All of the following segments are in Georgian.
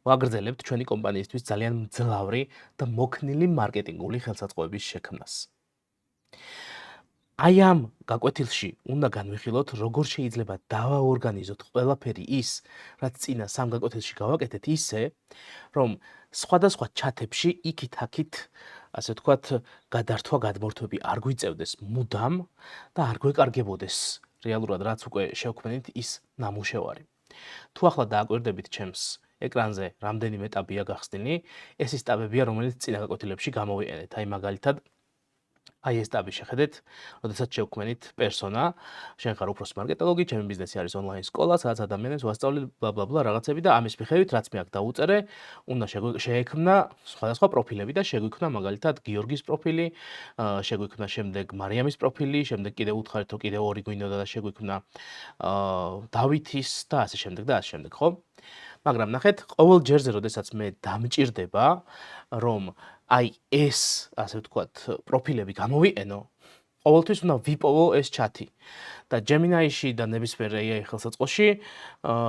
ვაგრძელებთ ჩვენი კომპანიისთვის ძალიან მძლავრი და მოქნილი მარკეტინგული ხელსაწყოების შექმნას. აი ამ გაკვეთილში უნდა განვიხილოთ, როგორ შეიძლება დავაორგანიზოთ ყველაფერი ის, რაც წინა სამ გაკვეთილში გავაკეთეთ ისე, რომ სხვადასხვა ჩათებში იქით-აქით, ასე ვთქვათ, გადართვა გადმორთვები არ გვიწევდეს მუდამ და არ გვეკარგებოდეს რეალურად რაც უკვე შევქმნით ის ნამუშევარი. თუ ახლა დააკვირდებით ჩემს ეკრანზე რამდენიმე ტაბია გახსნილი, ეს ის ტაბებია, რომელიც წინა გაკვეთილებში გამოვიყენეთ. აი მაგალითად აი ეს ტაბი შეხედეთ, როდესაც შევქმნით პერსონა, შენ ხარ უფროსი მარკეტოლოგი, ჩემი ბიზნესი არის ონლაინ სკოლა, სადაც ადამიანებს ვასწავლებ ბლა რაღაცები და ამის მიხედვით რაც მე აქ დავუწერე, უნდა შეექმნა სხვადასხვა პროფილები და შეგვიქმნა მაგალითად გიორგის პროფილი, შეგვიქმნა შემდეგ მარიამის პროფილი, შემდეგ კიდევ უთხარით რომ კიდევ ორი გვინდოდა და შეგვიქმნა დავითის და ასე შემდეგ და ასე შემდეგ, ხო? მაგრამ ნახეთ, ყოველ ჯერზე, როდესაც მე დამჭირდება, რომ აი ეს, ასე ვთქვათ, პროფილები გამოვიყენო, ყოველთვის უნდა ვიპოვო ეს ჩათი. და Gemini-ში და ნებისმიერ AI ხელსაწყოში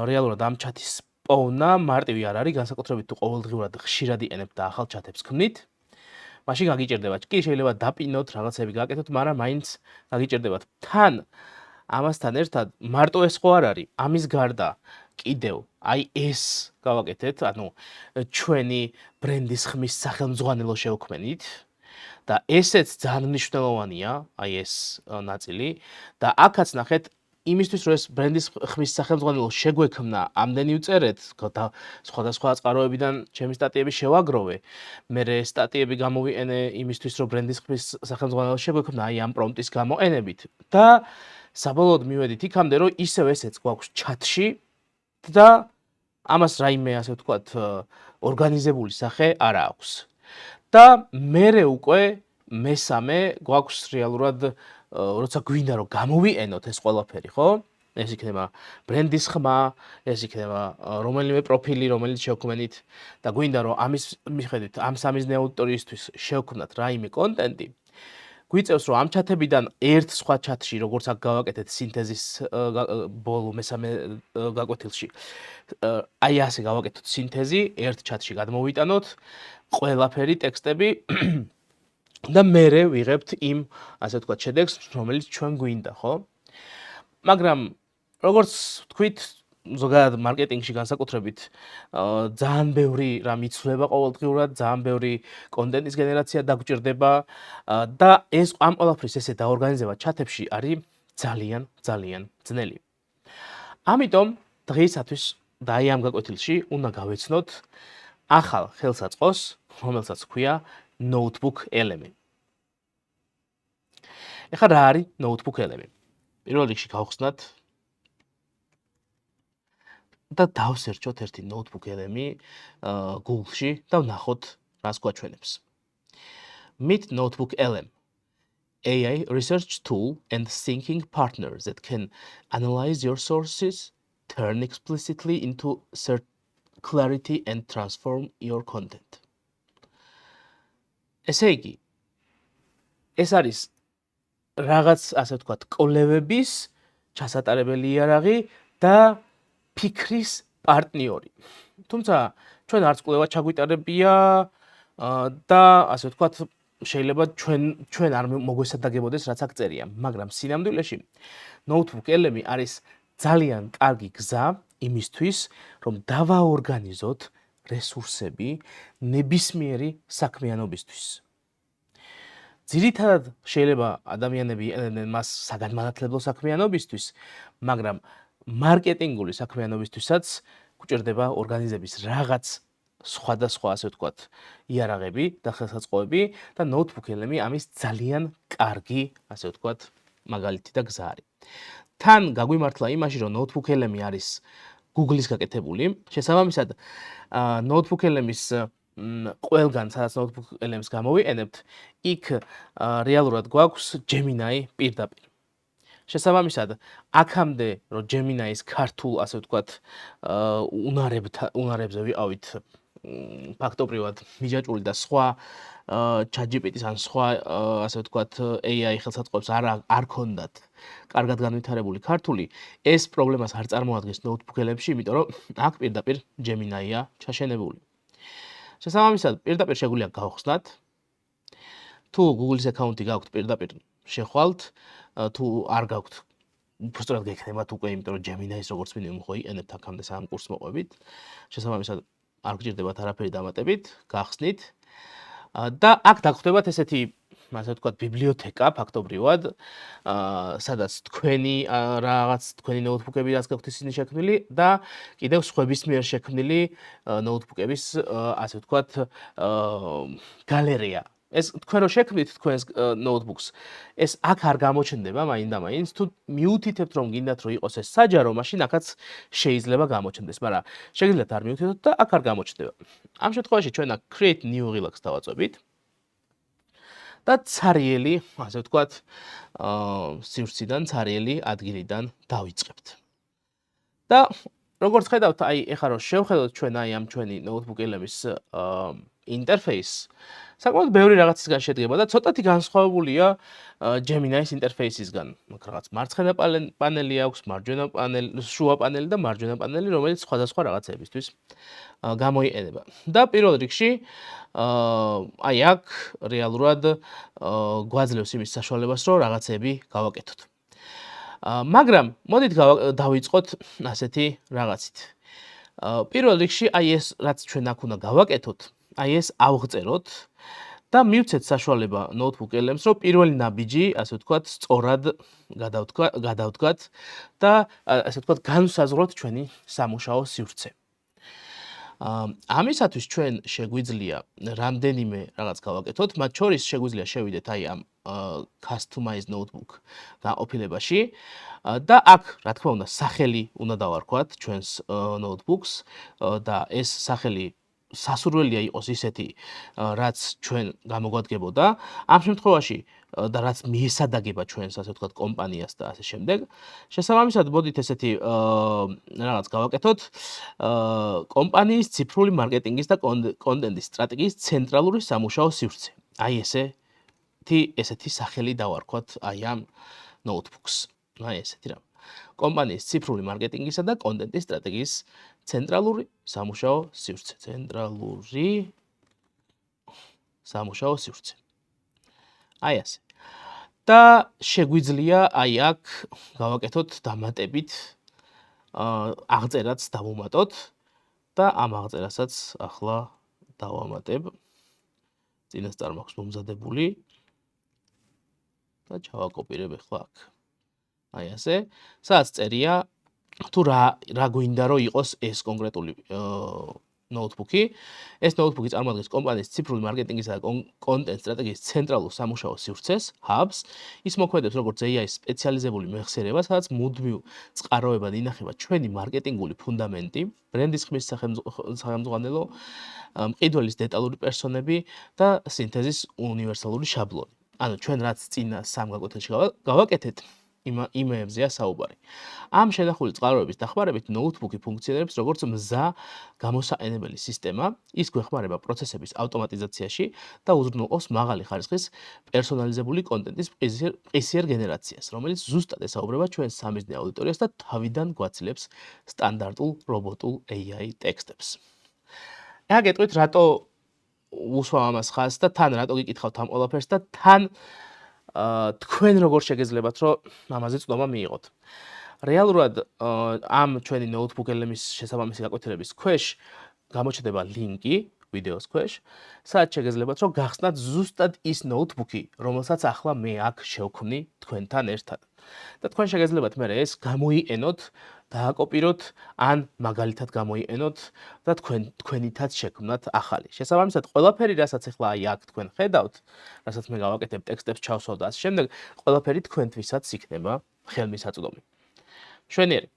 რეალურად ამ ჩათის პოვნა მარტივი არ არის, განსაკუთრებით თუ ყოველდღიურად ხშირად იყენებთ და ახალ ჩათებს ქმნით. მაშინ გაგიჭირდებათ, კი შეიძლება დაპინოთ, რაღაცები გააკეთოთ, მაგრამ მაინც გაგიჭირდებათ. თან ამასთან ერთად მარტო ეს ხო არ არის, ამის გარდა კიდევ აი ეს გავაკეთეთ, ანუ ჩვენი ბრენდის ხმის სახელმძღვანელო შევქმნით და ესეც ძალიან მნიშვნელოვანია, აი ეს ნაწილი და აქაც ნახეთ იმისთვის რომ ეს ბრენდის ხმის სახელმძღვანელო შეგვექმნა, ამდენი ვწერეთ და სხვადასხვა წყაროებიდან ჩემი სტატიები შევაგროვე. მე ეს სტატიები გამოვიყენე იმისთვის რომ ბრენდის ხმის სახელმძღვანელო შეგვექმნა აი ამ პრომპტის გამოყენებით და საბოლოოდ მივედით იქამდე რომ ისევ ესეც გვაქვს ჩატში და ამას რაიმე ასე ვთქვათ ორგანიზებული სახე არ აქვს. და მერე უკვე მესამე გვაქვს რეალურად როცა გვინდა რომ გამოვიყენოთ ეს ყველაფერი, ხო? ეს იქნება ბრენდის ხმა, ეს იქნება რომელიმე პროფილი, რომელიც შევქმნით და გვინდა რომ ამის მიხედვით ამ სამიზნე აუდიტორიისთვის შევქმნათ რაიმე კონტენტი. გვიწევს რომ ამ ჩათებიდან ერთ სხვა ჩათში, როგორც აქ გავაკეთეთ სინთეზის ბოლო მესამე გაკვეთილში, აი ასე გავაკეთოთ სინთეზი, ერთ ჩათში გადმოვიტანოთ ყველაფერი ტექსტები და მერე ვიღებთ იმ, ასე ვთქვათ, შედეგს, რომელიც ჩვენ გვინდა, ხო? მაგრამ როგორც ვთქვით, ზოგადად მარკეტინგში განსაკუთრებით ძალიან ბევრი რამ იცვლება ყოველდღიურად, ძალიან ბევრი კონტენტის გენერაცია დაგჭირდება და ეს ამ ყველაფრის ესე დაორგანიზება ჩათებში არის ძალიან ძნელი. ამიტომ დღეისათვის და აი ამ გაკვეთილში უნდა გავეცნოთ ახალ ხელსაწყოს, რომელსაც ჰქვია Notebook LM. ეხლა რა არის Notebook LM? პირველ რიგში გავხსნათ და დავსერჩოთ ერთი Notebook LM Google-ში და ვნახოთ რას გვაჩვენებს. Meet Notebook LM, AI research tool and thinking partner that can analyze your sources, turn explicitly into clarity and transform your content. ესე იგი, ეს არის რაღაც, ასე ვთქვათ, კვლევების ჩასატარებელი იარაღი და ფიქრის პარტნიორი. თუმცა ჩვენ არც კვლევა ჩაგვიტარებია და ასე ვთქვათ, შეიძლება ჩვენ არ მოგვესადაგებოდეს რაც აქ წერია, მაგრამ სინამდვილეში Notebook LM არის ძალიან კარგი გზა იმისთვის, რომ დავაორგანიზოთ რესურსები ნებისმიერი საქმიანობისთვის. ძირითადად შეიძლება ადამიანები იყენებდნენ მას საგანმანათლებლო საქმიანობისთვის, მაგრამ მარკეტინგული საქმიანობისთვისაც გვჭირდება ორგანიზების რაღაც სხვადასხვა, ასე ვთქვათ, იარაღები და ხელსაწყოები და Notebook LM ამის ძალიან კარგი, ასე ვთქვათ, მაგალითი და გზა არის. თან გაგვიმართლა იმაში, რომ Notebook LM არის Google-ის გაკეთებული, შესაბამისად Notebook LM-ის ყველგან, სადაც Notebook LM-ს გამოვიყენებთ, იქ რეალურად გვაქვს Gemini პირდაპირ. შესაბამისად, აქამდე რომ Gemini-ის ქართულ, ასე ვთქვათ, უნარებზე ვიყავით ფაქტობრივად მიჯაჭვული და სხვა ChatGPT-ს ან სხვა ასე ვთქვათ AI ხელსაწყოებს არ ქონდათ კარგად განვითარებული ქართული, ეს პრობლემას არ წარმოადგენს ნოუთბუქელებში, იმიტომ რომ აქ პირდაპირ Gemini-ია ჩაშენებული. შესაბამისად, პირდაპირ შეგვიძლია გავხსნათ. თუ Google-ის აკაუნტი გაქვთ, პირდაპირ შეხვალთ, თუ არ გაქვთ, უბრალოდ გექნებათ უკვე, იმიტომ რომ Gemini-ის როგორც მინიმუმ ხო იყენებთ აქამდე სამ კურსს მოყვებით. შესაბამისად, არ გჭირდებათ არაფერი დამატებით, გახსნით და აქ დაგხვდებათ ესეთი ასე ვთქვათ ბიბლიოთეკა ფაქტობრივად, სადაც თქვენი რაღაც თქვენი ნოუთბუქები რაც გაქვთ ისინი შექმნილი და კიდევ სხვების მიერ შექმნილი ნოუთბუქების ასე ვთქვათ გალერეა. ეს თქვენ რო შექმნით თქვენს ნოუთბუქს, ეს აქ არ გამოჩნდება მაინდა-მაინც, თუ მიუთითებთ რომ გინდათ რომ იყოს ეს საჯარო, მაშინ აქაც შეიძლება გამოჩნდეს, მაგრამ შეგიძლიათ არ მიუთითოთ და აქ არ გამოჩნდება. ამ შემთხვევაში ჩვენ აქ create new relax დავაწვევით. და ცარიელი, ასე ვთქვათ, სივრციდან, ცარიელი ადგილიდან დავიწყებთ. და როგორც ხედავთ, აი ეხლა რომ შევხედოთ ჩვენ აი ამ ჩვენი ნოუთბუქელების ინტერფეისს, საკმაოდ ბევრი რაღაცისგან შედგება და ცოტათი განსხვავებულია Gemini-ის ინტერფეისისგან. რაღაც მარცხენა პანელი აქვს, მარჯვენა პანელი, შუა პანელი და მარჯვენა პანელი, რომელიც სხვადასხვა რაღაცებისთვის გამოიყენება. და პირველ რიგში აი აქ რეალურად გვაძლევს იმის საშუალებას, რომ რაღაცები გავაკეთოთ. მაგრამ მოდით დავიწყოთ ასეთი რაღაცით. პირველ რიგში აი ეს რაც ჩვენ აქ უნდა გავაკეთოთ, აი ეს ავღწეროთ და მივცეთ საშუალება ნოუთბუქ ელემს, რომ პირველი ნაბიჯი, ასე ვთქვათ, სწორად გადავდგათ და ასე ვთქვათ, განვსაზღვროთ ჩვენი სამუშაო სივრცე. ამისათვის ჩვენ შეგვიძლია რამდენიმე რაღაც გავაკეთოთ, მათ შორის შეგვიძლია შევიდეთ აი ამ customize notebook გაყოფილებაში და აქ, რა თქმა უნდა, სახელი უნდა დავარქვათ ჩვენს notebooks და ეს სახელი სასურველია იყოს ისეთი, რაც ჩვენ გამოგვადგებოდა. ამ შემთხვევაში და რაც მიესადაგება ჩვენს, ასე ვთქვათ, კომპანიას და ასე შემდეგ. შესაბამისად, მოდით ესეთი რაღაც გავაკეთოთ. კომპანიის ციფრული მარკეტინგის და კონტენტის სტრატეგიის ცენტრალური სამუშაო სივრცე. აი ესეთი სახელი დავარქვათ აი ამ notebooks. აი ესეთი რამ. კომპანიის ციფრული მარკეტინგისა და კონტენტის სტრატეგიის ცენტრალური სამუშაო სივრცე. ცენტრალური სამუშაო სივრცე. აი ასე. და შეგვიძლია აი აქ გავაკეთოთ დამატებით აღწერაც დავუმატოთ და ამ აღწერასაც ახლა დავამატებ. წინასწარ მაქვს მომზადებული და ჩავაკოპირებ ახლა აქ. აი ასე. სადაც წერია თუ რა გვინდა რომ იყოს ეს კონკრეტული ნოუთბუქი. ეს ნოუთბუქი წარმოადგენს კომპანიის ციფრული მარკეტინგისა და კონტენტ სტრატეგიის ცენტრალურ სამუშაო სივრცეს, hubs. ის მოქმედებს როგორც AI-ის სპეციალიზებული მეხსიერება, სადაც მუდმივ წყაროებად ინახება ჩვენი მარკეტინგული ფუნდამენტი, ბრენდის ხმის სახელმძღვანელო, მყიდველის დეტალური პერსონები და სინთეზის უნივერსალური შაბლონი. ანუ ჩვენ რაც წინა სამ გაკვეთილში გავაკეთეთ, იმეებზეა საუბარი. ამ შენახული წყაროების დახმარებით ნოუთბუქი ფუნქციონირებს როგორც მზა გამოსაყენებელი სისტემა, ის გვეხმარება პროცესების ავტომატიზაციაში და უზრუნველყოფს მაღალი ხარისხის პერსონალიზებული კონტენტის მყისიერ გენერაციას, რომელიც ზუსტად ესაუბრება ჩვენს სამიზნე აუდიტორიას და თავიდან გვაცილებს სტანდარტულ რობოტულ AI ტექსტებს. ახლა გეტყვით, რატო უსვამ ამას ხაზს და თან რატო გიკითხავთ ამ ყველაფერს და თან თქვენ როგორ შეგეძლებათ, რომ ამაზე წვდომა მიიღოთ. რეალურად ამ ჩვენი ნოუთბუქ ელემის შესაბამისი გაკვეთილების ქვეშ გამოჩნდება ლინკი ვიდეოს ქვეშ, სადაც შეგეძლებათ, რომ გახსნათ ზუსტად ის ნოუთბუქი, რომელსაც ახლა მე აქ შევქმნი თქვენთან ერთად. და თქვენ შეგეძლებათ მე ეს გამოიყენოთ, დააკოპიროთ, ან მაგალითად გამოიყენოთ და თქვენითაც შექმნათ ახალი. შესაბამისად, ყველაფერი, რასაც ახლა აი აქ თქვენ ხედავთ, რასაც მე გავაკეთებ, ტექსტებს ჩავსვავ და ასე შემდეგ, ყველაფერი თქვენთვისაც იქნება ხელმისაწვდომი. შვენიერი.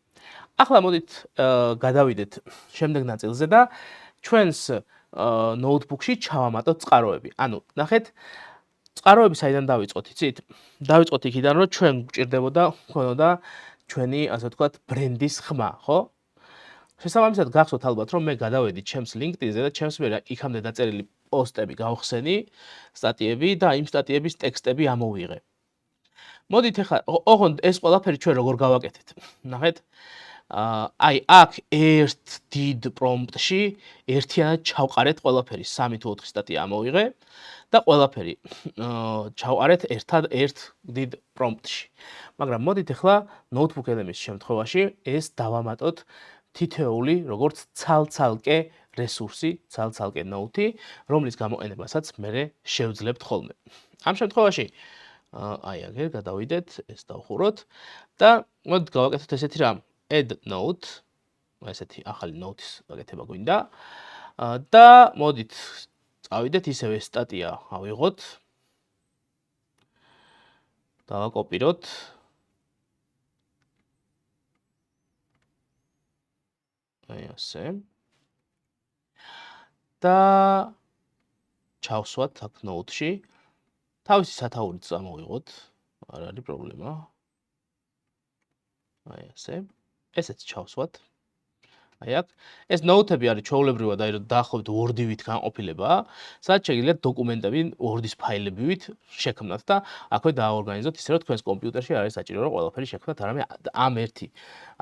ახლა მოდით გადავიდეთ შემდეგ ნაწილზე და ჩვენს ნოუთბუქში ჩავამატოთ წყაროები. ანუ, ნახეთ, წყაროები საიდან დავიწყოთ, იცით? დავიწყოთ იქიდან, რომ ჩვენ გვჭირდებოდა ქონოდა ჩვენი, ასე ვთქვათ, ბრენდის ხმა, ხო? შესაბამისად გახსოვთ ალბათ, რომ მე გადავედი ჩემს LinkedIn-ზე და ჩემს მიერ იქამდე დაწერილი პოსტები გავხსენი, სტატიები და იმ სტატიების ტექსტები ამოვიღე. მოდით ახლა ოღონდ ეს ყველაფერი ჩვენ როგორ გავაკეთეთ? ნახეთ. აი აქ ერთ დიდ პრომპტში ერთიანად ჩავყარეთ ყველაფერი 3 თუ 4 სტატია ამოვიღე და ყველაფერი ჩავყარეთ ერთად ერთ დიდ პრომპტში. მაგრამ მოდით ახლა notebook LM-ის შემთხვევაში ეს დავამატოთ თითეული როგორც ცალ-ცალკე რესურსი, ცალ-ცალკე note-ი, რომლის გამოყენებასაც მე შევძლებთ ხოლმე. ამ შემთხვევაში აი აგერ გადავიდეთ, ეს დავხუროთ და მოდით გავაკეთოთ ესეთი რამ. add note, ესეთი ახალი note-ის გაკეთება გვინდა. და მოდით წავიდეთ ისევე სტატია ავიღოთ. დავაკოპიროთ. აი ასე. და ჩავსვათ აქ note-ში. თავისი სათაურიც წამოვიღოთ, არ არის პრობლემა. აი ასე. ესეც ჩავსვათ. აი აქ. ეს note-ები არის ჩვეულებრივად აი რომ დაახლოებით Word-ივით განყოფილება, სადაც შეგიძლიათ დოკუმენტები Word-ის ფაილებივით შექმნათ და აქვე დააორგანიზოთ ისე რომ თქვენს კომპიუტერში არ არის საჭირო რომ ყველაფერი შექმნათ, არამედ ამ ერთი,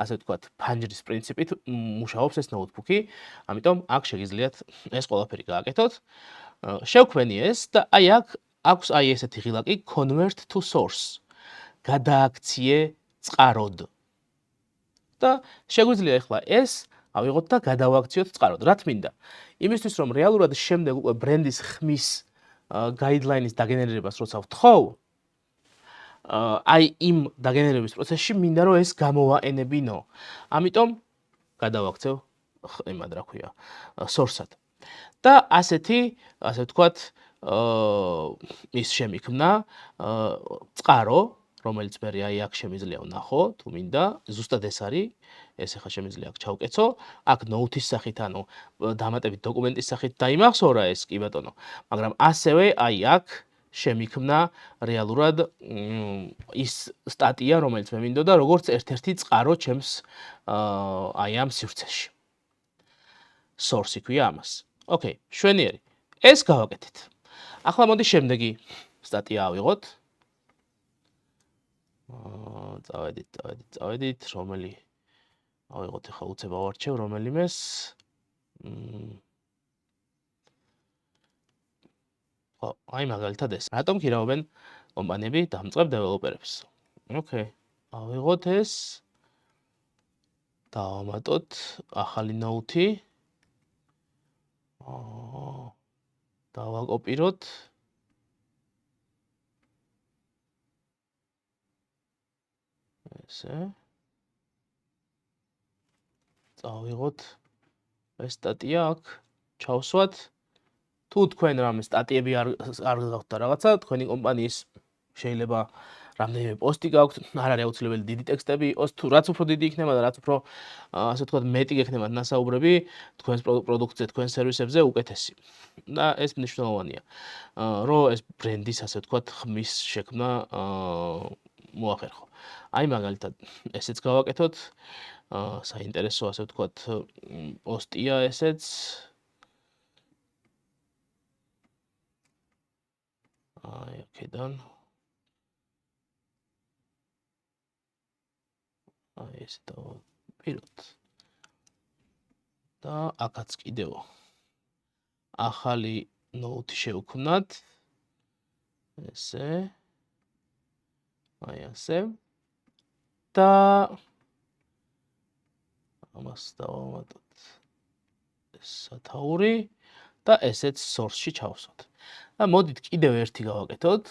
ასე ვთქვათ, ფანჯრის პრინციპით მუშაობს ეს notebook-ი, ამიტომ აქ შეგიძლიათ ეს ყველაფერი გააკეთოთ. შევქმენი ეს და აი აქ აქვს აი ესეთი ღილაკი convert to source. გადააქციე წყაროდ. და შეგვიძლია ახლა ეს ავიღოთ და გადავაქციოთ წყაროდ. რა თმინდა? იმისთვის რომ რეალურად შემდეგ უკვე ბრენდის ხმის guideline-ის დაგენერირებას როცა ვთხოვ, აი იმ დაგენერირების პროცესში მინდა რომ ეს გამოვაყენებინო. ამიტომ გადავაქცევ იმად რა ქვია, source-ად. და ასეთი, ასე ვთქვათ, ის შემიქმნა წყარო, რომელიც მე აი აქ შემიძლია ვნახო, თუ მინდა, ზუსტად ეს არის, ეს ახლა შემიძლია აქ ჩავკეცო, აქ note-ის სახით, ანუ დამატებით დოკუმენტის სახით დაიმახსოვრა ეს, კი ბატონო, მაგრამ ასევე აი აქ შემიქმნა რეალურად ის სტატია, რომელიც მე მინდოდა, როგორც ერთ-ერთი წყარო ჩემს აი ამ სივრცეში. source-ი ქვია ამას. ოკეი, შვენიერი. ეს გავაკეთეთ. ახლა მოდი შემდეგი სტატია ავიღოთ. წავედით, რომელი ავიღოთ ახლა უცებ ავარჩევ რომელიმეს. ხო, აი მაგალითად ეს. რატომ ქირავენ კომპანიები დამწყებ დეველოპერებს? ოკეი, ავიღოთ ეს. დავამატოთ ახალი note-ი. დავაკოპიროთ. ესე. წავიღოთ ეს სტატია აქ, ჩავსვათ. თუ თქვენ რამე სტატიები არ გაქვთ და რაღაცა, თქვენი კომპანიის შეიძლება რამდენიმე პოსტი გაქვთ, არ არის აუცილებელი დიდი ტექსტები იყოს, თუ რაც უფრო დიდი იქნება და რაც უფრო ასე ვთქვათ მეტი გექნებათ ნასაუბრები თქვენს პროდუქტზე, თქვენს სერვისებზე უკეთესი. და ეს მნიშვნელოვანია. რომ ეს ბრენდის ასე ვთქვათ ხმის შექმნა მოახერხო. აი მაგალითად ესეც გავაკეთოთ. საინტერესო ასე ვთქვათ პოსტია ესეც. აი აქედან. აი ეს დავაპიროთ. და აქაც კიდევ ახალი note შევქმნათ. ესე. აი ასე. და ამას დავამატოთ ეს სათაური და ესეც source-ში ჩავსვათ. და მოდით კიდევ ერთი გავაკეთოთ.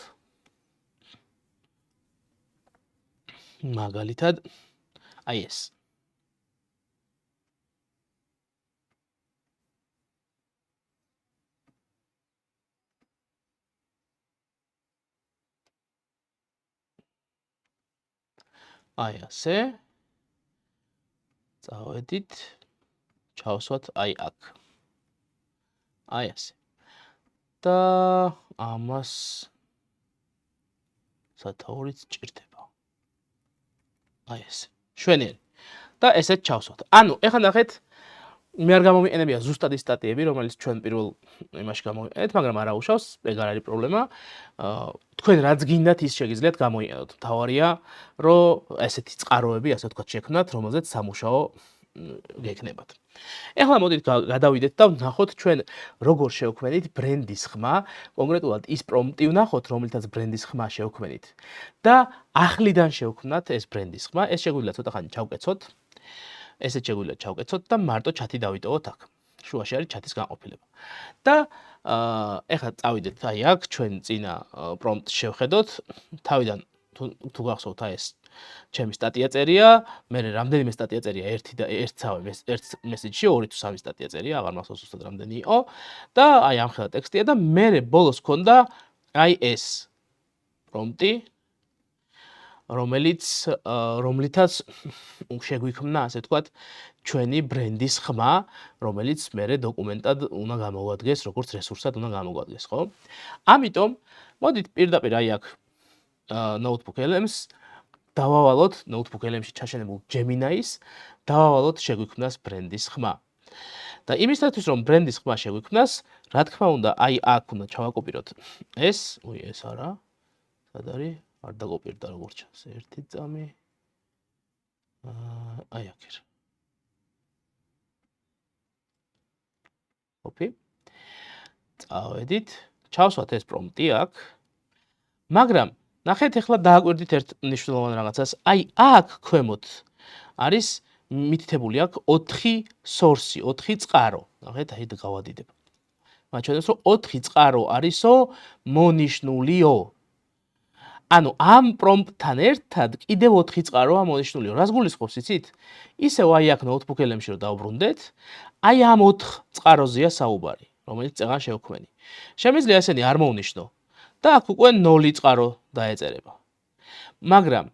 მაგალითად აი ეს. აი ასე. წავედით. ჩავსვათ აი აქ. აი ასე. და ამას სათაურიც ჭირდება. აი ესე. შვენიერი. და ესეც ჩავსვათ. ანუ ეხლა ნახეთ, მე არ გამომიყენებია ზუსტად ის სტატიები, რომელიც ჩვენ პირველ იმაში გამოვიყენეთ, მაგრამ არა უშავს, ეგ არ არის პრობლემა. თქვენ რაც გინდათ, ის შეგიძლიათ გამოიყენოთ. თავარია, რომ ესეთი წყაროები, ასე ვთქვათ, შექმნათ, რომელზეც სამუშაო გექნებათ. ეხლა მოდით გადავიდეთ და ვნახოთ ჩვენ როგორ შევქმნით ბრენდის ხმა, კონკრეტულად ის პრომპტი ვნახოთ, რომელთაც ბრენდის ხმა შევქმნით და ახლიდან შევქმნათ ეს ბრენდის ხმა. ეს შეგვიძლია ცოტა ხანი ჩავკეცოთ. ესეც შეგვიძლია ჩავკეცოთ და მარტო ჩათი დავიტოვოთ აქ. შუაში არის ჩათის განყოფილება. და ეხლა წავიდეთ აი აქ ჩვენ წინა პრომპტს შევხედოთ. თავიდან თუ გახსოვთ აი ეს ჩემი სტატია წერია, მე რამდენიმე სტატია წერია, ერთი და ერთსავე ერთ მესეჯში, 2 თუ 3 სტატია წერია, აღარ მახსოვს უბრალოდ რამდენი იყო და აი ამხელა ტექსტია და მე ბოლოს ქონდა აი ეს პრომპტი, რომლითაც შეგვიქმნა, ასე ვთქვათ, ჩვენი ბრენდის ხმა, რომელიც მე დოკუმენტად უნდა გამოგვადგეს, როგორც რესურსად უნდა გამოგვადგეს, ხო? ამიტომ მოდით პირდაპირ აი აქ notebook LM-ს დავავალოთ notebook LM-ში ჩაშენებულ Gemini-ს, დავავალოთ შეგვიქმნას ბრენდის ხმა. და იმისათვის რომ ბრენდის ხმა შეგვიქმნას, რა თქმა უნდა, აი აქ უნდა ჩავაკოპიროთ ეს, ეს არა, სად არის? არ დაკოპირდა როგორც ჩანს, ერთი წამი. აი აქ էր. ოპი. წავედით, ჩავსვათ ეს პრომპტი აქ. მაგრამ ნახეთ, ახლა დააკვირდით ერთ მნიშვნელოვან რაღაცას. აი აქ ქვემოთ არის მითითებული აქ 4 source, 4 წყარო. ნახეთ, აი გავადიდებ. მაჩვენებს რომ 4 წყარო არისო მონიშნულიო. ანუ ამ პრომპტთან ერთად კიდევ 4 წყაროა მონიშნულიო. რას გულისხმობს იცით? ისევ აი აქ notebook LM-ში რომ დავბრუნდეთ, აი ამ 4 წყაროზეა საუბარი, რომელიც წეგან შევქმენი. შემიძლია ესენი არ მოვნიშნო და აქ უკვე 0 წყარო დაეწერება. მაგრამ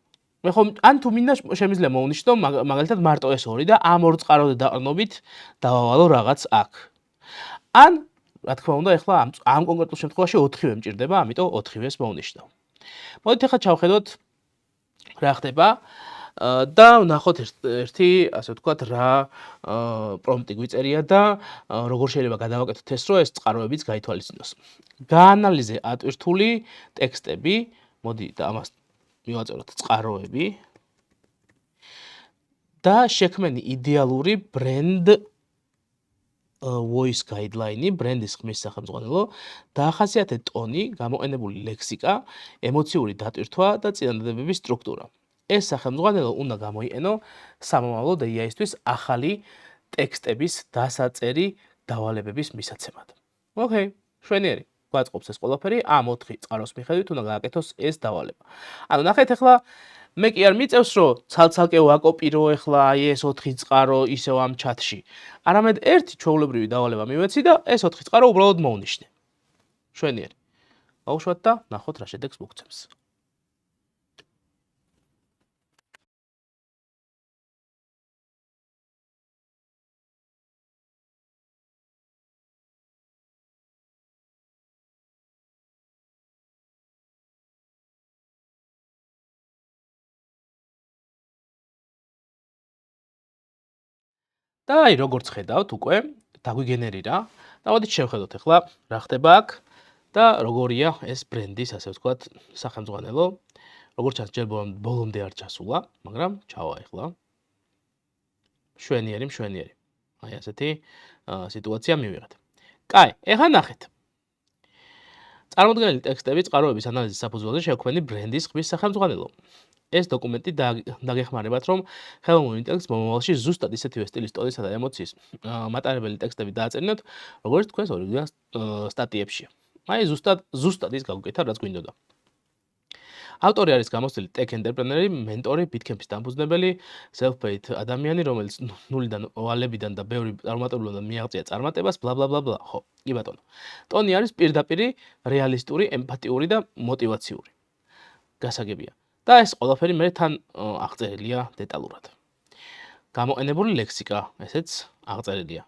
მე ხომ ან თუ მინდა შემიძლია მოვნიშნო, მაგალითად მარტო ეს 2 და ამ 2 წყაროზე დაყრდნობით დავავალო რაღაც აქ. ან რა თქმა უნდა, ახლა ამ კონკრეტულ შემთხვევაში 4-ვე მჭირდება, ამიტომ 4-ვეს მოვნიშნავ. მოდით ახლა ჩავხედოთ რა ხდება და ვნახოთ ერთი, ასე ვთქვათ, რა პრომპტი გვიწერია და როგორ შეიძლება გადავაკეთოთ ეს, რომ ეს წყაროებიც გაითვალისწინოს. გაანალიზე ატვირთული ტექსტები, მოდი და ამას მივაწეროთ წყაროები და შექმენი იდეალური brand voice guideline, ბრენდის ხმის სახელმძღვანელო, დაახასიათეთ ტონი, გამოყენებული ლექსიკა, ემოციური დატვირთვა და წინადადებების სტრუქტურა. ეს სახელმძღვანელო უნდა გამოიყენო სამომავლო AI-ისთვის ახალი ტექსტების დასაწერი დავალებების მისაცემად. ოკეი, შვენიერი. გვაწყობს ეს ყველაფერი, ამ 4 წყაროს მიხედვით უნდა გააკეთოს ეს დავალება. ანუ ნახეთ ახლა მე კი არ მიწევს რომ ცალ-ცალკე ვაკოპირო ახლა აი ეს 4 წყარო ისევ ამ ჩატში. არამედ ერთი ჩვეულებრივი დავალება მივეცი და ეს 4 წყარო უბრალოდ მოვნიშნე. შვენიერი. აუშვათ და ნახოთ რა შედეგს მოგცემს. და აი როგორც ხედავთ უკვე დაგვიგენერირა და მოდით შევხედოთ ახლა რა ხდება აქ და როგორია ეს ბრენდის, ასე ვთქვათ, სახელმძღვანელო. როგორც ჩანს, ჯერ ბოლომდე არ ჩასულა, მაგრამ ჩავა ახლა. შვენიერი. აი ასეთი სიტუაცია მივიღეთ. კაი, ახლა ნახეთ. წარმოდგენილი ტექსტები წყაროების ანალიზის საფუძველზე შევქმენი ბრენდის ხმის სახელმძღვანელო. ეს დოკუმენტი დაგეხმარებათ, რომ ხელოვნურ ინტელექტს მომავალში ზუსტად ისეთივე სტილის, ტონისა და ემოციის მატარებელი ტექსტები დააწერინოთ, როგორც თქვენს ორიგინალ სტატიებშია. აი ზუსტად ის გაგვკეთა, რაც გვინდოდა. ავტორი არის გამოცდილი tech entrepreneur-ი, მენტორი, Bitcamp-ის დამფუძნებელი, self-paid ადამიანი, რომელიც ნულიდან ვალებიდან და ბევრი წარმატებულობიდან მიაღწია წარმატებას, bla. ხო, კი ბატონო. ტონი არის პირდაპირი, რეალისტური, ემპათიური და მოტივაციური. გასაგებია. და ეს ყველაფერი მე თან აღწერილია დეტალურად. გამოყენებული ლექსიკა, ესეც აღწერილია.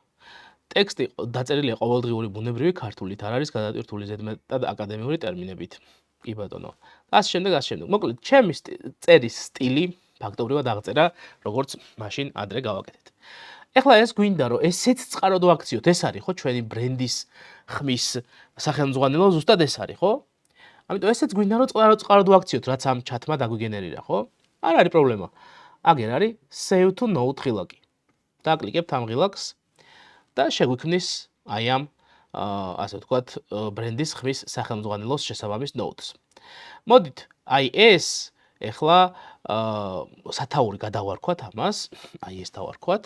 ტექსტი დაწერილია ყოველდღიური ბუნებრივი ქართულით, არ არის გადატვირთული ზედმეტად აკადემიური ტერმინებით. კი ბატონო. ასე შემდეგ. მოკლედ, ჩემი წერის სტილი ფაქტობრივად აღწერა, როგორც მაშინ ადრე გავაკეთეთ. ეხლა ეს გვინდა რომ ესეც წყაროდ ვაქციოთ, ეს არის ხო ჩვენი ბრენდის ხმის სახელმძღვანელო ზუსტად ეს არის ხო? ამიტომ ესეც გვინდა რომ წყაროდ ვაქციოთ, რაც ამ ჩათმა დაგვიგენერირა, ხო? არ არის პრობლემა. აგერ არის save to note ღილაკი. დაკლიკებთ ამ ღილაკს და შეგვიქმნის აი ამ ასე ვთქვათ ბრენდის ხმის სახელმძღვანელოს შესაბამის notes. მოდით, აი ეს ეხლა სათაური გადავარქვათ ამას, აი ეს დავარქვათ.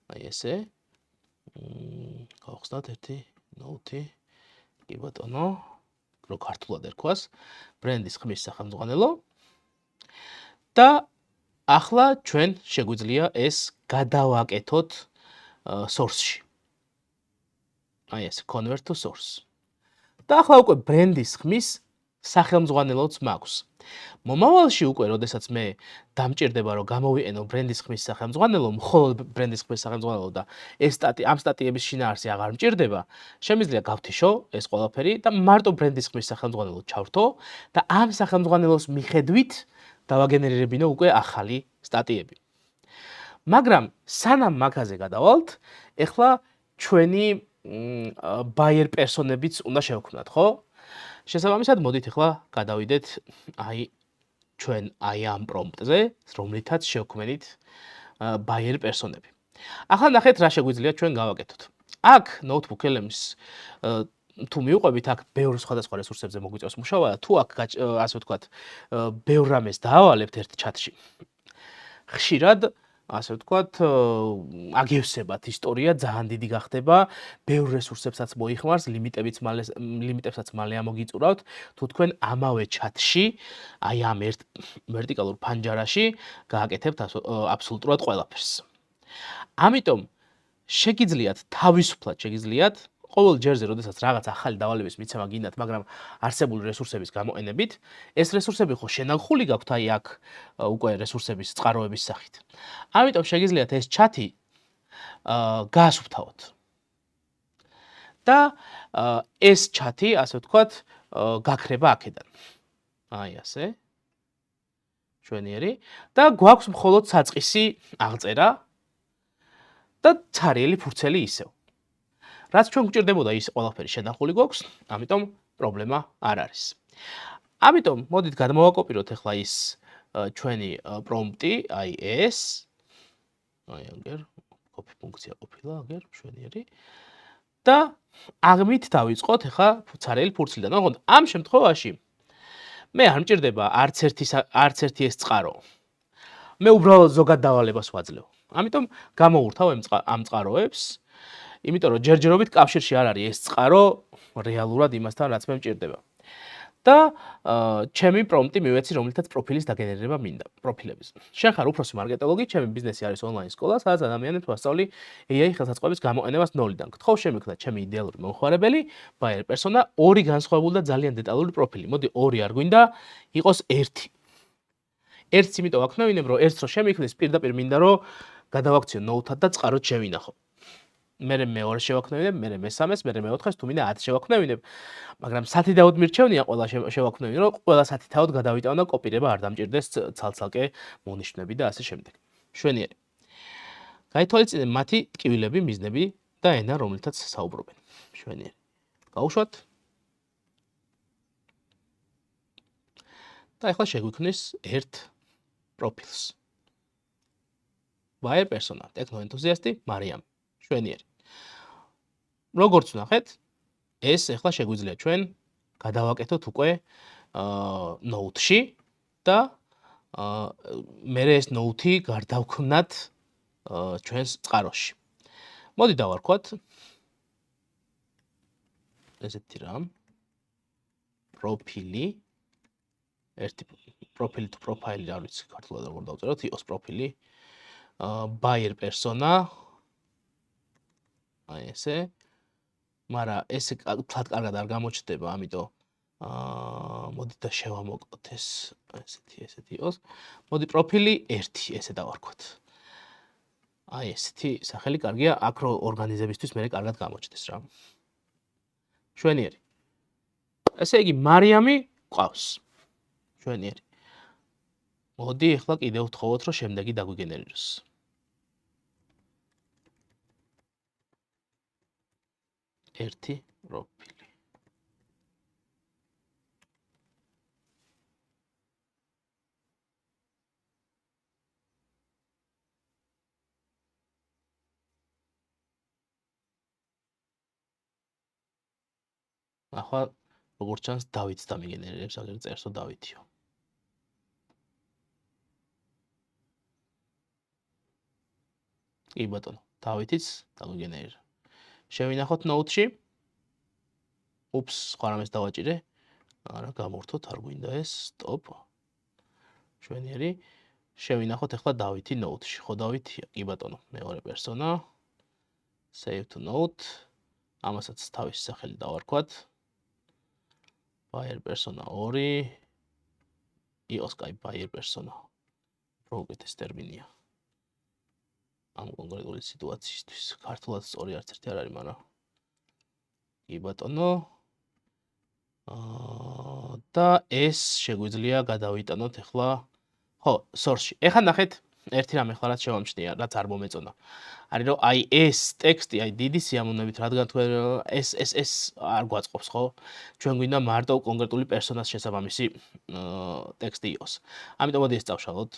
აი ესე. გავხსნათ ერთი note-ი. კი ბატონო. რო ქართულად ერქვას, ბრენდის ხმის სახელმძღვანელო. და ახლა ჩვენ შეგვიძლია ეს გადავაკეთოთ source-ში. აი ეს convert to source. და ახლა უკვე ბრენდის ხმის სახელმძღვანელოც მაქვს. მომავალში უკვე, როდესაც მე დამჭირდება რომ გამოვიყენო ბრენდის ხმის სახელმძღვანელო, მხოლოდ ბრენდის ხმის სახელმძღვანელო და ეს ამ სტატიების შინაარსი აღარ მჭირდება, შემიძლია გავთიშო ეს ყველაფერი და მარტო ბრენდის ხმის სახელმძღვანელო ჩავრთო და ამ სახელმძღვანელოს მიხედვით დავაგენერირებინო უკვე ახალი სტატიები. მაგრამ სანამ მაგაზე გადავალთ, ეხლა ჩვენი buyer person-ებიც უნდა შევქმნათ, ხო? შესაბამისად, მოდით ახლა გადავიდეთ აი ჩვენ აი ამ პრომპტზე, რომლითაც შევქმნით buyer person-ები. ახლა ნახეთ რა შეგვიძლია ჩვენ გავაკეთოთ. აქ notebook LM-ს თუ მივყვებით, აქ ბევრ სხვადასხვა რესურსებზე მოგვიწევს მუშაობა და თუ აქ ასე ვთქვათ, ბევრ რამეს დაავალებთ ერთ ჩატში. ხშირად ასე ვთქვათ, აგევსებათ ისტორია, ძალიან დიდი გახდება, ბევრ რესურსებსაც მოიხმარს, ლიმიტებსაც მალე ამოგიწურავთ, თუ თქვენ ამავე ჩატში, აი ამ ერთ ვერტიკალურ ფანჯარაში გააკეთებთ აბსოლუტურად ყველაფერს. ამიტომ შეგიძლიათ თავისუფლად შეგიძლიათ ყოველ ჯერზე, როდესაც რაღაც ახალი დავალების მიცემა გინდათ, მაგრამ არსებული რესურსების გამოყენებით, ეს რესურსები ხო შენახული გაქვთ აი აქ უკვე რესურსების წყაროების სახით. ამიტომ შეგიძლიათ ეს ჩატი გაასუფთავოთ. და ეს ჩატი, ასე ვთქვათ, გაქრება აქედან. აი ასე. ჩვენიერი და გვაქვს მხოლოდ საწყისი აღწერა და ცარიელი ფურცელი ისევ. რაც ჩვენ გვჭირდებოდა ის ყველაფერი შენახული გვაქვს, ამიტომ პრობლემა არ არის. ამიტომ მოდით გადმოვაკოპიროთ ახლა ის ჩვენი პრომპტი, აი ეს. აი აგერ copy ფუნქცია ყოფილა, აგერ მშვენიერი. და აღმით დავიწყოთ ახლა ცარიელი ფურცლიდან. ოღონდ ამ შემთხვევაში მე არ მჭირდება არც ერთი ეს წყარო. მე უბრალოდ ზოგად დავალებას ვაძლევ. ამიტომ გამოვურთავ ამ წყაროებს. იმიტომ რომ ჯერჯერობით კავშირში არ არის ეს წყარო რეალურად იმასთან, რაც მე მჭირდება. და ჩემი პრომპტი მივეცი, რომლითაც პროფილის დაგენერირება მინდა, პროფილების. შენ ხარ უფროსი მარკეტოლოგი, ჩემი ბიზნესი არის ონლაინ სკოლა, სადაც ადამიანებს ვასწავლი AI ხელსაწყოების გამოყენებას ნოლიდან. გთხოვ შემიქმნა ჩემი იდეალური მომხმარებელი, buyer persona, ორი განსხვავებული და ძალიან დეტალური პროფილი. მოდი ორი არ გვინდა, იყოს ერთი. ერთს იმიტომ ვაქნევინებ, რომ ერთს რო შემიქმნის, პირდაპირ მინდა რომ გადავაქციო note-ად და წყაროდ შევინახო. მე მეორე შევაქნევინებ, მე მესამეს, მე მეოთხეს, თუ მინდა 10 შევაქნევინებ. მაგრამ სათითაოდ მირჩევნია ყველა შევაქნევინო, რომ ყველა სათითაოდ გადავიტანო და კოპირება არ დამჭირდეს ცალ-ცალკე მონიშნები და ასე შემდეგ. მშვენიერი. გაითვალისწინეთ მათი ტკივილები, მიზნები და ენა, რომლითაც საუბრობენ. მშვენიერი. გავუშვათ. და ახლა შეგვიქმნის ერთ პროფილს. buyer persona, ტექნო ენთუზიასტი, მარიამ. მშვენიერი. როგორც ვნახეთ, ეს ახლა შეგვიძლია ჩვენ გადავაკეთოთ უკვე note-ში და მე ეს note-ი გარდავქმნათ ჩვენს წყაროში. მოდი დავარქვათ ესეთი რამ პროფილი ერთი პროფილი თუ პროფაილი არ ვიცი ქართულად როგორ დავწეროთ, იყოს პროფილი buyer persona აი ესე. მაგრამ ესე თლად კარგად არ გამოჩნდება, ამიტომ მოდი და შევამოკლოთ ეს ესეთი იყოს. მოდი პროფილი 1 ესე დავარქვათ. აი ესეთი სახელი კარგია, აქ რო ორგანიზებისთვის მე კარგად გამოჩნდეს რა. მშვენიერი. ესე იგი მარიამი ყავს. მშვენიერი. მოდი ახლა კიდევ ვთხოვოთ, რომ შემდეგი დაგვიგენერიროს. 1 პროფილი. ახლა როგორც ჩანს დავითს დამიგენერებს, აგერ წერსო დავითიო. კი ბატონო, დავითიც დამიგენერა. შევინახოთ ნოუთში. უპს, სხვა რამეს დავაჭირე. არა, გამორთოთ, არ გვინდა ეს, სტოპ. შვენიერი. შევინახოთ ახლა დავითი ნოუთში. ხო დავითია? კი ბატონო, მეორე პერსონა. Save to note. ამასაც თავის სახელი დავარქვათ. Buyer persona 2. იყოს კაი buyer persona. პროგრესის ტერმინია. ამ კონკრეტული სიტუაციისთვის ქართულად სწორი არც ერთი არ არის, მაგრამ კი ბატონო. და ეს შეგვიძლია გადავიტანოთ ახლა ხო, source-ში. ეხლა ნახეთ, ერთი რამ ახლა რაც შევამჩნია, რაც არ მომეწონა. არის რომ აი ეს ტექსტი, აი დიდი სიამოვნებით, რადგან თქვენ ეს არ გვაწყობს, ხო? ჩვენ გვინდა მარტო კონკრეტული პერსონას შესაბამისი ტექსტი იყოს. ამიტომ მოდი ეს წავშალოთ.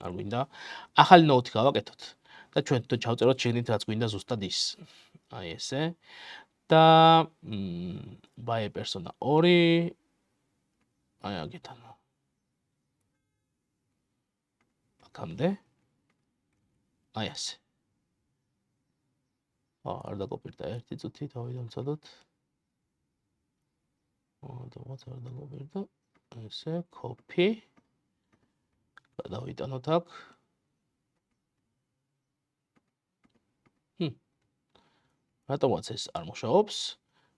არ გვინდა. ახალი ნოუთი გავაკეთოთ და ჩვენ თვითონ ჩავწეროთ შეგნით რაც გვინდა ზუსტად ის. აი ესე. და buyer persona 2 აი აგეთან. აქამდე. აი ასე. არ დაკოპირდა ერთი წუთი, თავიდან ვცადოთ. დავაც არ დაკოპირდა. ესე, copy. გადავიტანოთ აქ. რატომაც ეს არ მუშაობს,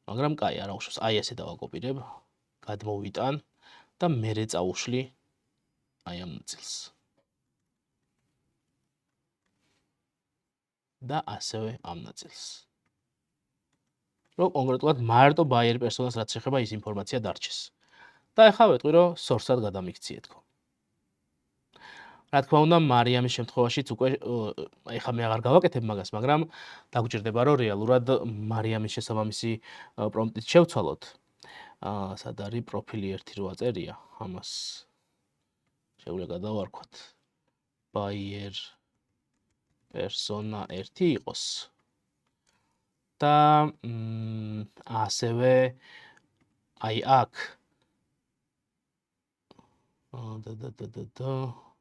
მაგრამ კაი, არ აუშავს. აი ესე დავაკოპირებ, გადმოვიტან და მერე წავუშვი აი ამ ნაწილს. და ასევე ამ ნაწილს. რომ კონკრეტულად მარტო buyer persona-ს რაც შეეხება ის ინფორმაცია დარჩეს. და ახლა ვეტყვი რომ source-ად გადამიქციე თქო. რა თქმა უნდა, მარიამის შემთხვევაშიც უკვე ეხლა მე აღარ გავაკეთებ მაგას, მაგრამ დაგჭირდება რომ რეალურად მარიამის შესაბამისი პრომპტით შევცვალოთ. სად არის პროფილი 1 რო აწერია, ამას შეგვიძლია გადავარქვათ. buyer persona 1 იყოს. და ასევე აი აქ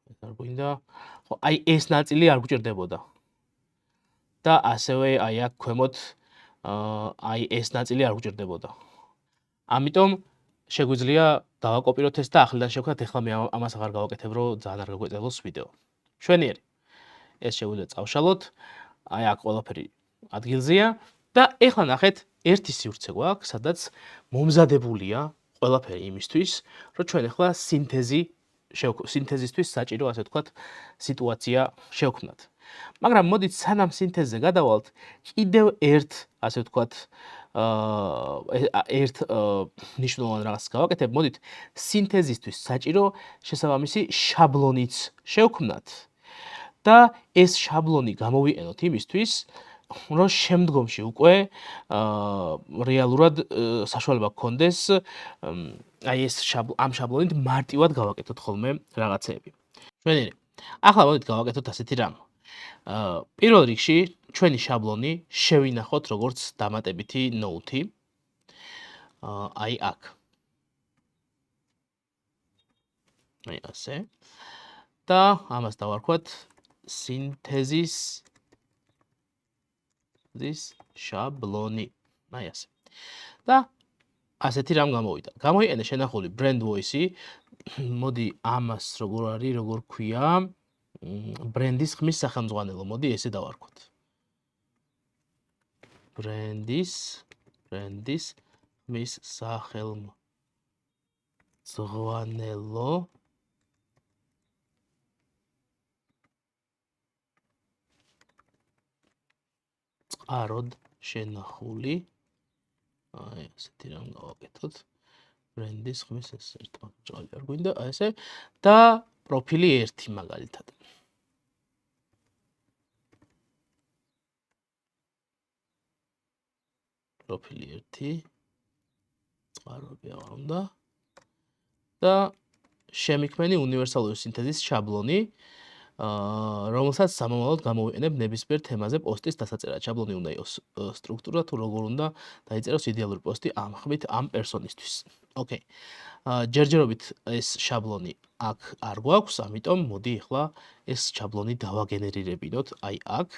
ეს არ გვინდა. ხო, აი ეს ნაწილი არ გვჭირდებოდა. და ასევე აი აქ ქვემოთ აი ეს ნაწილი არ გვჭირდებოდა. ამიტომ შეგვიძლია დავაკოპიროთ ეს და ახლიდან შევქნათ, ეხლა მე ამას აღარ გავაკეთებ, რომ ძალიან არ გაგვეწელოს ვიდეო. შვენიერი. ეს შეგვიძლია წავშალოთ. აი აქ ყველაფერი ადგილზეა და ეხლა ნახეთ, ერთი სივრცე გვაქვს, სადაც მომზადებულია ყველაფერი იმისთვის, რომ ჩვენ ახლა სინთეზისთვის საჭირო, ასე ვთქვათ, სიტუაცია შევქმნათ. მაგრამ მოდით სანამ სინთეზზე გადავალთ, კიდევ ერთ, ასე ვთქვათ, ერთ ნიშნულოვან რაღაცას გავაკეთებ, მოდით სინთეზისთვის საჭირო შესაბამისი შაბლონიც შევქმნათ და ეს შაბლონი გამოვიყენოთ იმისთვის, რომ შემდგომში უკვე რეალურად საშუალება გქონდეს აი ეს ამ შაბლონით მარტივად გავაკეთოთ ხოლმე რაღაცეები. შვენიერი. ახლა მოდით გავაკეთოთ ასეთი რამ. პირველ რიგში ჩვენი შაბლონი შევინახოთ როგორც დამატებითი ნოუთი. აი აქ. აი ასე. და ამას დავარქვათ სინთეზის შაბლონი. აი ასე. და ასეთი რამ გამოვიდა. გამოიყენე შენახული brand voice-ი. მოდი ამას როგორ არის, როგორ ქვია, ბრენდის ხმის სახელმძღვანელო. მოდი ესე დავარქვათ. ბრენდის ხმის სახელმძღვანელო. წყაროდ შენახული. აი ასეთი რამ გავაკეთოთ. ბრენდის ხმის ეს ერთმა ჯვარი არ გვინდა, აი ესე და პროფილი 1 მაგალითად. პროფილი 1 წყაროები აღარ უნდა და შემიქმენი უნივერსალური სინთეზის შაბლონი რომელსაც სამომავლოდ გამოვიყენებ ნებისმიერ თემაზე პოსტის დასაწერად. შაბლონი უნდა იყოს სტრუქტურა თუ როგორ უნდა დაიწეროს იდეალური პოსტი ამ ხმით ამ პერსონისთვის. ოკეი. ჯერჯერობით ეს შაბლონი აქ არ გვაქვს, ამიტომ მოდი ახლა ეს შაბლონი დავაგენერირებინოთ აი აქ.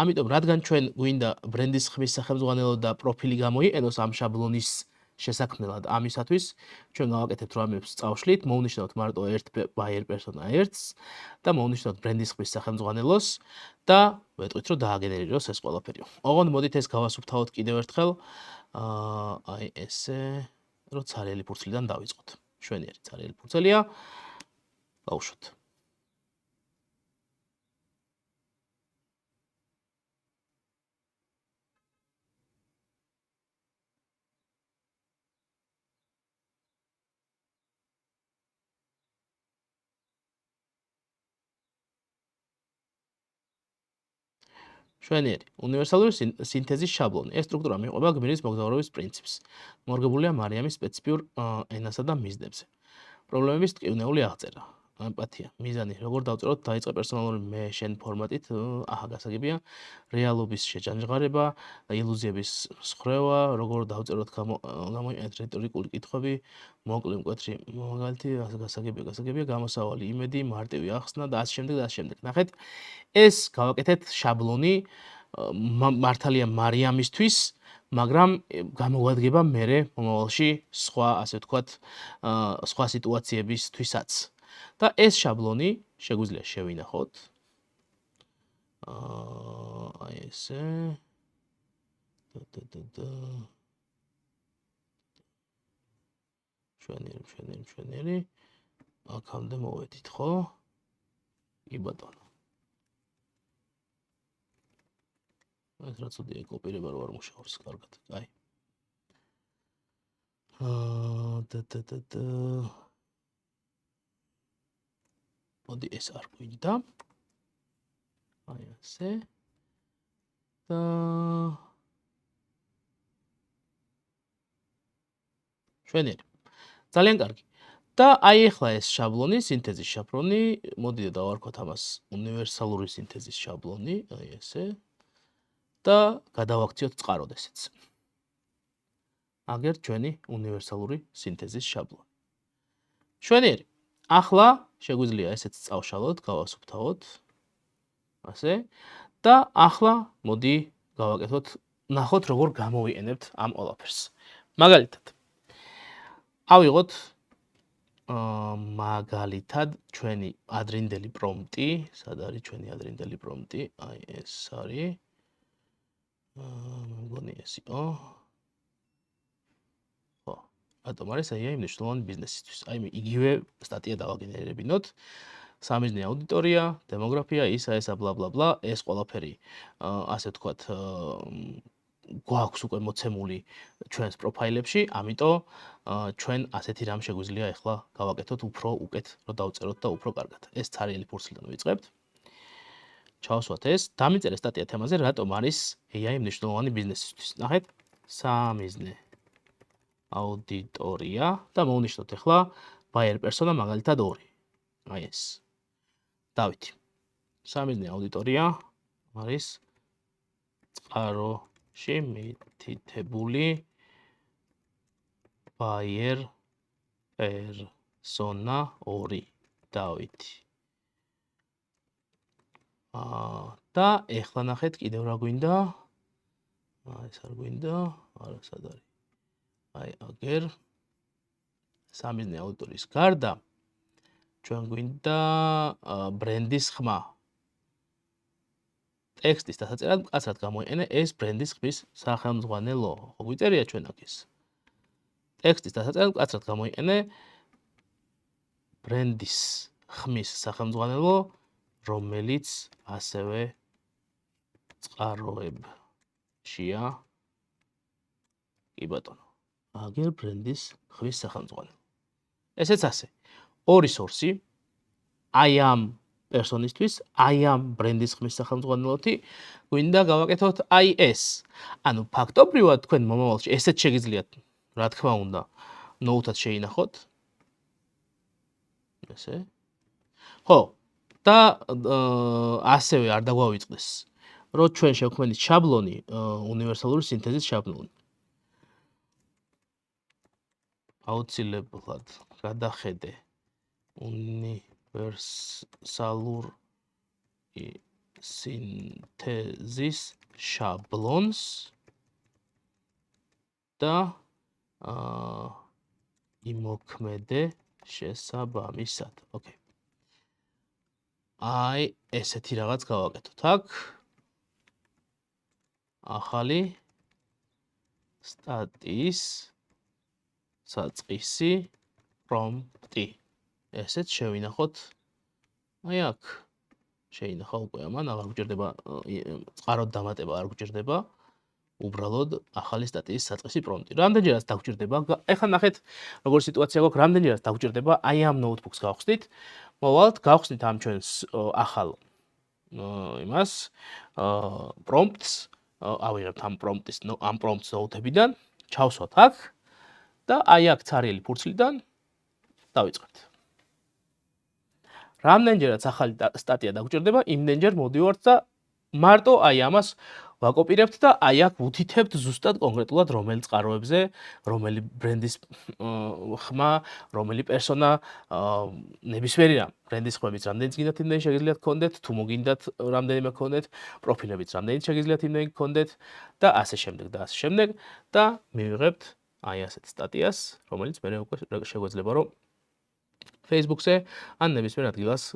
ამიტომ რადგან ჩვენ გვინდა ბრენდის ხმის სახელმძღვანელო და პროფილი გამოიყენოს ამ შაბლონის შესაქმნელად ამისათვის ჩვენ გავაკეთებთ რამებს წავშლით, მოვნიშნავთ მარტო ერთ buyer persona 1-ს და მოვნიშნავთ ბრენდის ხმის სახელმძღვანელოს და ვეტყვით რომ დააგენერიროს ეს ყველაფერი. ოღონდ მოდით ეს გავასუფთავოთ კიდევ ერთხელ. აი ესე რომ ცარიელი ფურცლიდან დავიწყოთ. შვენიერი ცარიელი ფურცელია. გავუშვათ. შვენიერი უნივერსალური სინთეზის შაბლონი. ეს სტრუქტურა მიყვება გმირის მოგზაურობის პრინციპს. მორგებულია მარიამის სპეციფიურ ენასა და მიზნებზე. პრობლემების ტკივნეული აღწერა. ემპათია, მიზანი, როგორ დავწეროთ დაიწყე პერსონალური მე შენ ფორმატით, აჰა გასაგებია, რეალობის შეჯანჯღარება, ილუზიების მსხრევა, როგორ დავწეროთ გამოიყენეთ რიტორიკული კითხვები, მოკლე მკვეთრი მაგალითი, გასაგებია, გამოსავალი, იმედი, მარტივი ახსნა და ასე შემდეგ და ასე შემდეგ. ნახეთ, ეს გავაკეთეთ შაბლონი მართალია მარიამისთვის, მაგრამ გამოვადგება მერე მომავალში სხვა, ასე ვთქვათ, სხვა სიტუაციებისთვისაც. და ეს შაბლონი შეგვიძლია შევინახოთ. აი ესე. შვენიერი. აქამდე მოვედით, ხო? კი ბატონო. ეს რა ცუდია კოპირება რო არ მუშაობს კარგად. აი. მოდი ეს არ გვინდა. აი ასე. და შვენიერი. ძალიან კარგი. და აი ახლა ეს შაბლონი, სინთეზის შაბლონი, მოდი დავარქვათ ამას უნივერსალური სინთეზის შაბლონი, აი ესე. და გადავაქციოთ წყაროდესეც. აგერ ჩვენი უნივერსალური სინთეზის შაბლონი. შვენიერი. ახლა შეგვიძლია ესეც წავშალოთ, გავასუფთავოთ. ასე. და ახლა მოდი გავაკეთოთ, ნახოთ როგორ გამოვიყენებთ ამ ყველაფერს. მაგალითად. ავიღოთ მაგალითად ჩვენი ადრინდელი პრომპტი, სად არის ჩვენი ადრინდელი პრომპტი? აი ეს არის. მგონი ეს იყო. ხო, რატომ არის AI მნიშვნელოვანი ბიზნესისთვის? აი იგივე სტატია დავაგენერირებინოთ. სამიზნე აუდიტორია, დემოგრაფია, ისა ბლა ბლა ბლა, ეს ყველაფერი ასე ვთქვათ გვაქვს უკვე მოცემული ჩვენს პროფაილებში, ამიტომ ჩვენ ასეთი რამ შეგვიძლია ახლა გავაკეთოთ უფრო უკეთ, რომ დავწეროთ და უფრო კარგად. ეს ცარიელი ფურცლიდან ვიწყებთ. ჩავსვათ ეს, დამიწერე სტატია თემაზე, რატომ არის AI მნიშვნელოვანი ბიზნესისთვის. ნახეთ, სამიზნე აუდიტორია და მოვნიშნოთ ახლა buyer persona მაგალითად 2. აი ეს. დავითი. სამიზნე აუდიტორია არის წყაროში მითითებული buyer persona 2. დავითი. და ეხლა ნახეთ კიდევ რა გვინდა? ეს არ გვინდა, არა სად არის. აი აგერ სამიზნე აუდიტორიის გარდა ჩვენ გვინდა ბრენდის ხმა. ტექსტის დასაწერად მკაცრად გამოიყენე ეს ბრენდის ხმის სახელმძღვანელო. ხო გვიწერია ჩვენ აქ ეს. ტექსტის დასაწერად მკაცრად გამოიყენე ბრენდის ხმის სახელმძღვანელო, რომელიც ასევე წყაროებშია. კი ბატონო. აგერ ბრენდის ხმის სახელმძღვანელო. ესეც ასე. ორი სორსი. აი ამ პერსონისთვის, აი ამ ბრენდის ხმის სახელმძღვანელოთი გვინდა გავაკეთოთ აი ეს. ანუ ფაქტობრივად თქვენ მომავალში ესეც შეგიძლიათ, რა თქმა უნდა, ნოუთად შეინახოთ. ესე. ხო, და ასევე არ დაგვავიწყდეს, რომ ჩვენ შევქმნით შაბლონი, უნივერსალური სინთეზის შაბლონი. აუცილებლად გადახედე უნივერსალური სინთეზის შაბლონს და იმოქმედე შესაბამისად. ოკეი. აი, ესეთი რაღაც გავაკეთოთ აქ. ახალი სტატიის საწყისი პრომპტი. ესეც შევინახოთ. აი აქ. შეინახა უკვე ამან, აღარ გვჭირდება წყაროდ დამატება არ გვჭირდება. უბრალოდ ახალი სტატიის საწყისი პრომპტი. რამდენჯერაც დაგჭირდება? ეხლა ნახეთ, როგორ სიტუაცია გვაქვს, რამდენჯერაც დაგჭირდება, აი ამ ნოუთბუქს გავხსნით. მოვალთ, გავხსნით ამ ჩვენს ახალ იმას, პრომპტს, ავიღებთ ამ პრომპტს ნოუთებიდან, ჩავსვათ აქ და აი აქ ცარიელი ფურცლიდან დავიწყებთ. რამდენჯერაც ახალი სტატია დაგჭირდება, იმდენჯერ მოდივართ და მარტო აი ამას ვაკოპირებთ და აი აქ ვუთითებთ ზუსტად კონკრეტულად რომელი წყაროებზე, რომელი ბრენდის ხმა, რომელი პერსონა, ნებისმიერი რამ. ბრენდის ხმებიც რამდენიც გინდათ იმდენი შეგიძლიათ გქონდეთ, თუ მოგინდათ რამდენიმე გქონდეთ, პროფილებიც რამდენიც შეგიძლიათ იმდენი გქონდეთ და ასე შემდეგ და ასე შემდეგ და მივიღებთ აი ასეთ სტატიას, რომელიც მე უკვე შეგვეძლება რომ Facebook-ზე ან ნებისმიერ ადგილას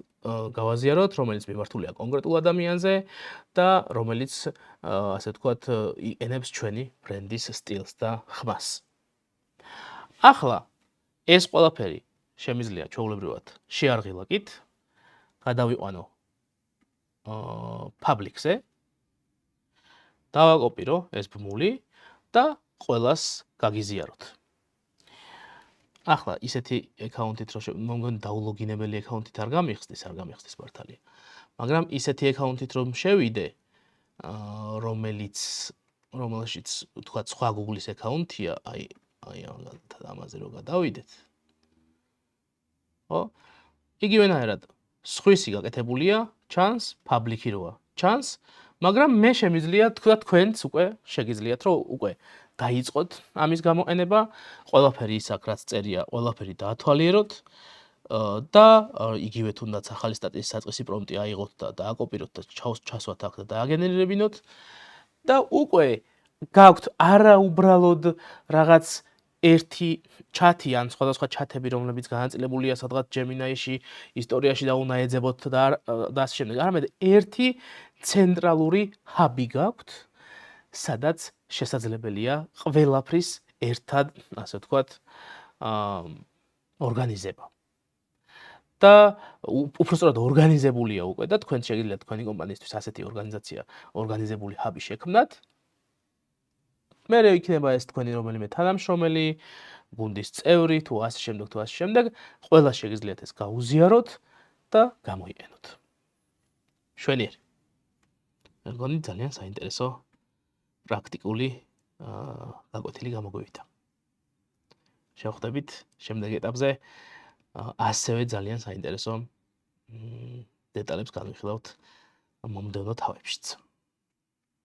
გავაზიაროთ, რომელიც მიმართულია კონკრეტულ ადამიანზე და რომელიც ასე ვთქვათ, იყენებს ჩვენი ბრენდის სტილს და ხმას. ახლა ეს ყველაფერი შემიძლია ჩვეულებრივად შეარღილაკით, გადავიყვანო public-ზე, დავაკოპირო ეს ბმული და ყველას გაგიზიაროთ. ახლა ისეთი აკაუნთით რომ მომგონი დაულოგინებელი აკაუნთით არ გამიხსნის მართალია. მაგრამ ისეთი აკაუნთით რომ შევიდე, რომელშიც თქვა სხვა Google-ის აკაუნთია, აი ამაზე რო გადავიდეთ. ხო? იგივენაირად სხვისი გაკეთებულია, ჩანს, public-ი როა. ჩანს, მაგრამ მე შემიძლია თქვა თქვენც უკვე შეგიძლიათ რომ უკვე დაიწყოთ ამის გამოყენება, ყველაფერი ის აქ რაც წერია, ყველაფერი დაათვალიეროთ და იგივე თუნდაც ახალი სტატიის საწყისი პრომპტი აიღოთ და დააკოპიროთ და ჩასვათ აქ და დააგენერირებინოთ და უკვე გაქვთ არა უბრალოდ რაღაც ერთი ჩათი ან სხვადასხვა ჩათები, რომლებიც განაწილებულია სადღაც Gemini-ში, ისტორიაში და უნდა ეძებოთ და ასე შემდეგ. არამედ ერთი ცენტრალური ჰაბი გაქვთ, სადაც შესაძლებელია ყველაფრის ერთად, ასე ვთქვათ, ორგანიზება. და უпростоრად ორგანიზებულია უკვე და თქვენ შეგიძლიათ თქვენი კომპანიისთვის ასეთი ორგანიზაცია, ორგანიზებული ჰაბი შექმნათ. მერე იქნება ეს თქვენი რომელიმე თანამშრომელი, გუნდის წევრი, თუ ასე შემდეგ, ყველა შეგიძლიათ ეს გაუზიაროთ და გამოიყენოთ. შვენიერი. მე მგონი ძალიან საინტერესო პრაქტიკული გაკვეთილი გამოგვივიდა. შევხვდებით შემდეგ ეტაპზე ასევე ძალიან საინტერესო დეტალებს განვიხილავთ მომდევნო თავებშიც.